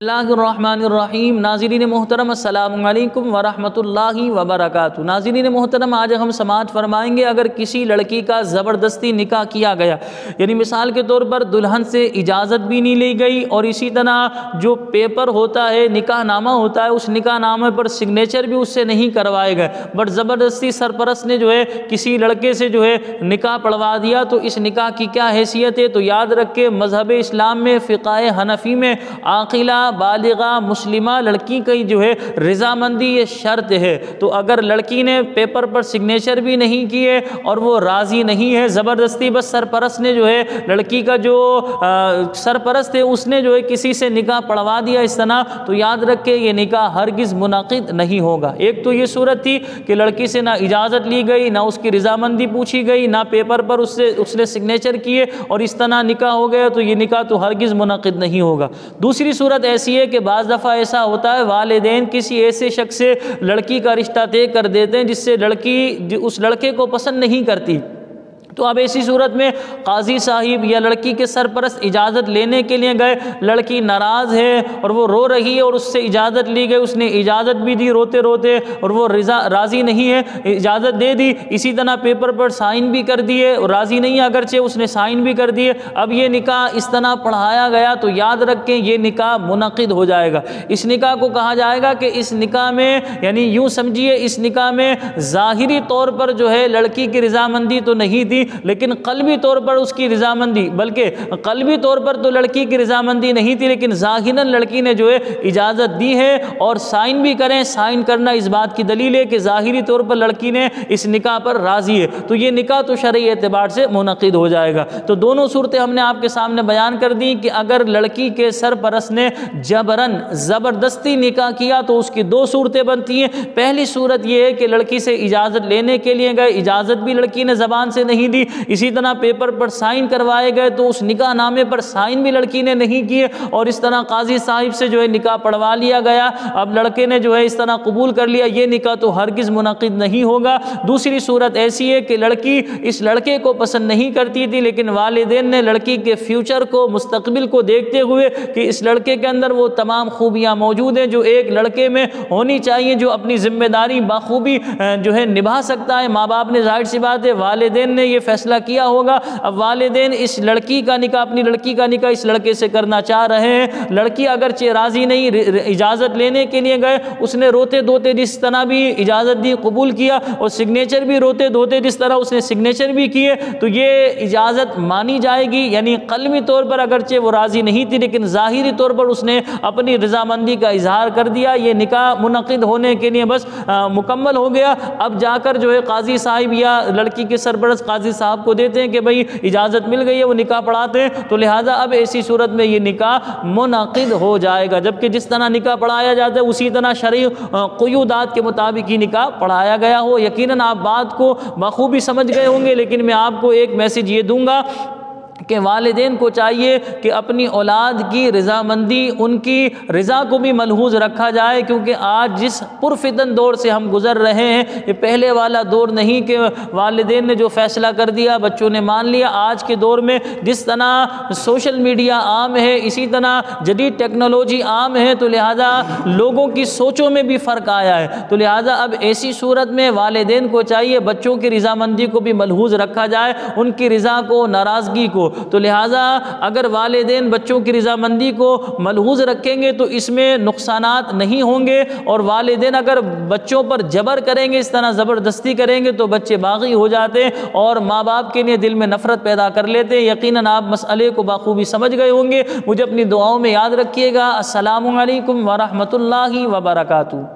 اللہ الرحمن الرحیم۔ ناظرین محترم السلام علیکم ورحمۃ اللہ وبرکاتہ۔ ناظرین محترم، آج ہم سماعت فرمائیں گے اگر کسی لڑکی کا زبردستی نکاح کیا گیا، یعنی مثال کے طور پر دلہن سے اجازت بھی نہیں لی گئی اور اسی طرح جو پیپر ہوتا ہے، نکاح نامہ ہوتا ہے، اس نکاح نامے پر سگنیچر بھی اس سے نہیں کروائے گئے، بٹ زبردستی سرپرست نے کسی لڑکے سے نکاح پڑھوا دیا، تو اس نکاح کی کیا حیثیت ہے؟ تو یاد رکھے مذہب اسلام میں، فقہ حنفی میں، عاقلہ بالغہ مسلمہ لڑکی کی رضامندی یہ شرط ہے۔ تو اگر لڑکی نے پیپر پر سگنیچر بھی نہیں کیے اور وہ راضی نہیں ہے، زبردستی بس سرپرست نے لڑکی کا جو سرپرست ہے اس نے کسی سے نکاح پڑھوا دیا اس طرح، تو یاد رکھے یہ نکاح ہرگز منعقد نہیں ہوگا۔ ایک تو یہ صورت تھی کہ لڑکی سے نہ اجازت لی گئی، نہ اس کی رضامندی پوچھی گئی، نہ پیپر پر اس نے سگنیچر کیے اور اس طرح نکاح ہو گیا، تو یہ نکاح تو ہرگز منعقد نہیں ہوگا۔ دوسری صورت ایسی ہے کہ بعض دفعہ ایسا ہوتا ہے والدین کسی ایسے شخص سے لڑکی کا رشتہ طے کر دیتے ہیں جس سے لڑکی اس لڑکے کو پسند نہیں کرتی، تو اب ایسی صورت میں قاضی صاحب یا لڑکی کے سرپرست اجازت لینے کے لیے گئے، لڑکی ناراض ہے اور وہ رو رہی ہے اور اس سے اجازت لی گئی، اس نے اجازت بھی دی روتے روتے اور وہ راضی نہیں ہے، اجازت دے دی، اسی طرح پیپر پر سائن بھی کر دیے اور راضی نہیں ہے اگرچہ اس نے سائن بھی کر دیے، اب یہ نکاح اس طرح پڑھایا گیا تو یاد رکھیں یہ نکاح منعقد ہو جائے گا۔ اس نکاح کو کہا جائے گا کہ اس نکاح میں، یعنی یوں سمجھیے اس نکاح میں ظاہری طور پر لڑکی کی رضامندی تو نہیں تھی، لیکن قلبی طور پر اس کی رضامندی، بلکہ قلبی طور پر تو لڑکی کی رضامندی نہیں تھی، لیکن ظاہراً لڑکی نے اجازت دی ہے اور سائن بھی کریں، سائن کرنا اس بات کی دلیل ہے کہ ظاہری طور پر لڑکی نے اس نکاح پر راضی ہے، تو یہ نکاح تو شرعی اعتبار سے منعقد ہو جائے گا۔ تو دونوں صورتیں ہم نے آپ کے سامنے بیان کر دی کہ اگر لڑکی کے سرپرست نے جبراً زبردستی نکاح کیا تو اس کی دو صورتیں بنتی ہیں۔ پہلی صورت یہ ہے کہ لڑکی سے اجازت لینے کے لیے گئے، اجازت بھی لڑکی نے زبان سے نہیں دی، اسی طرح پیپر پر سائن کروائے گئے تو اس نکاح نامے پر سائن بھی لڑکی نے نہیں کیے اور اس طرح قاضی صاحب سے نکاح پڑھوا لیا گیا، اب لڑکے نے اس طرح قبول کر لیا، یہ نکاح تو ہرگز منعقد نہیں ہوگا۔ دوسری صورت ایسی ہے کہ لڑکی اس لڑکے کو پسند نہیں کرتی تھی، لیکن والدین نے لڑکی کے فیوچر کو، مستقبل کو دیکھتے ہوئے کہ اس لڑکے کے اندر وہ تمام خوبیاں موجود ہیں جو ایک لڑکے میں ہونی چاہیے، جو اپنی ذمہ داری بخوبی نبھا سکتا ہے، ماں باپ نے ظاہر سی بات ہے والدین نے یہ فیصلہ کیا ہوگا، اب والدین اس لڑکی کا نکاح، اپنی لڑکی کا نکاح اس لڑکے سے کرنا چاہ رہے ہیں، لڑکی اگرچہ راضی نہیں، اجازت لینے کے لیے گئے، اس نے روتے دھوتے جس طرح بھی اجازت دی قبول کیا اور سگنیچر بھی روتے دھوتے جس طرح اس نے سگنیچر بھی کیے، تو یہ اجازت مانی جائے گی، یعنی قلبی طور پر اگرچہ وہ راضی نہیں تھی لیکن ظاہری طور پر اس نے اپنی رضامندی کا اظہار کر دیا، یہ نکاح منعقد ہونے کے لیے بس مکمل ہو گیا۔ اب جا کر قاضی صاحب یا لڑکی کے سرپرست قاضی صاحب کو دیتے ہیں کہ بھئی اجازت مل گئی ہے، وہ نکاح پڑھاتے ہیں، تو لہٰذا اب ایسی صورت میں یہ نکاح منعقد ہو جائے گا، جبکہ جس طرح نکاح پڑھایا جاتا ہے اسی طرح شرعی قیودات کے مطابق ہی نکاح پڑھایا گیا ہو۔ یقیناً آپ بات کو بخوبی سمجھ گئے ہوں گے، لیکن میں آپ کو ایک میسج یہ دوں گا کہ والدین کو چاہیے کہ اپنی اولاد کی رضامندی، ان کی رضا کو بھی ملحوظ رکھا جائے، کیونکہ آج جس پرفتن دور سے ہم گزر رہے ہیں یہ پہلے والا دور نہیں کہ والدین نے جو فیصلہ کر دیا بچوں نے مان لیا۔ آج کے دور میں جس طرح سوشل میڈیا عام ہے، اسی طرح جدید ٹیکنالوجی عام ہے، تو لہٰذا لوگوں کی سوچوں میں بھی فرق آیا ہے، تو لہٰذا اب ایسی صورت میں والدین کو چاہیے بچوں کی رضامندی کو بھی ملحوظ رکھا جائے، ان کی رضا کو، ناراضگی کو، تو لہٰذا اگر والدین بچوں کی رضامندی کو ملحوظ رکھیں گے تو اس میں نقصانات نہیں ہوں گے، اور والدین اگر بچوں پر جبر کریں گے، اس طرح زبردستی کریں گے تو بچے باغی ہو جاتے ہیں اور ماں باپ کے لیے دل میں نفرت پیدا کر لیتے ہیں۔ یقیناً آپ مسئلے کو بخوبی سمجھ گئے ہوں گے، مجھے اپنی دعاؤں میں یاد رکھیے گا۔ السلام علیکم ورحمۃ اللہ وبرکاتہ۔